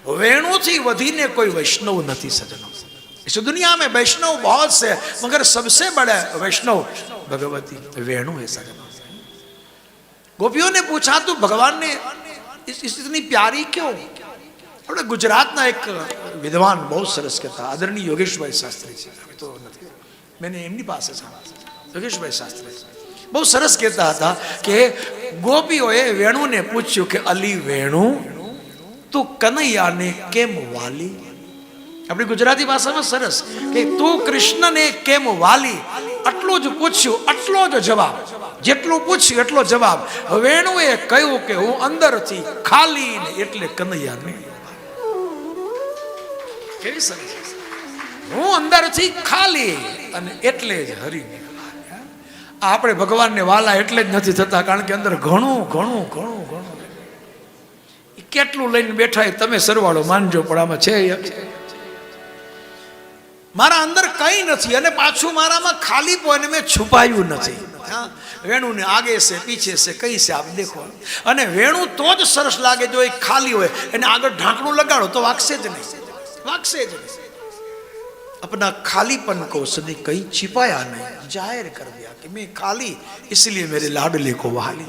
वेणु थी वधीने कोई वैष्णव नहीं सजनो। इस दुनिया में वैष्णव बहुत से, मगर सबसे बड़ा वैष्णव भगवती वेणु है सजनो। गोपियों ने पूछा तो भगवान ने इतनी प्यारी क्यों? अपने गुजरात ना एक विद्वान बहुत सरस कहता, आदरणीय योगेश भाई शास्त्री जी, तो मैंने एमनी पास योगेश भाई शास्त्री बहुत सरस कहता था कि गोपीओए वेणु ने पूछ्યું કે અલી વેણુ તું કનૈયા ને કેમ વાલી? આપણી ગુજરાતી ભાષામાં સરસ કે તું કૃષ્ણને કેમ વાલી? આટલું જ પૂછ્યું, આટલો જ જવાબ, જેટલું પૂછ્યું એટલો જવાબ. વેણુએ કહ્યું કે હું અંદરથી ખાલી ને એટલે કનૈયાને. કેવી સરસ! હું અંદરથી ખાલી અને એટલે જ હરિને. આપણે ભગવાનને વાલા એટલે જ નથી થતા કારણ કે અંદર ઘણું ઘણું ઘણું ઘણું કેટલું લઈને બેઠા તમે સરવાળો માનજો, પણ આમાં છે મારા અંદર કઈ નથી અને પાછું મારામાં ખાલી પોઈને મેં છુપાયું નથી. વેણુ ને આગે છે પીછે છે કઈ છે આપ દેખો. અને વેણુ તો જ સરસ લાગે જો એ ખાલી હોય, એને આગળ ઢાંકણું લગાડો તો વાગશે જ નહીં, વાગશે જ નહીં. अपना खालीपन को सदी कहीं छिपाया नहीं, जाहिर कर दिया कि मैं खाली इसलिए मेरे लाडले को वाली.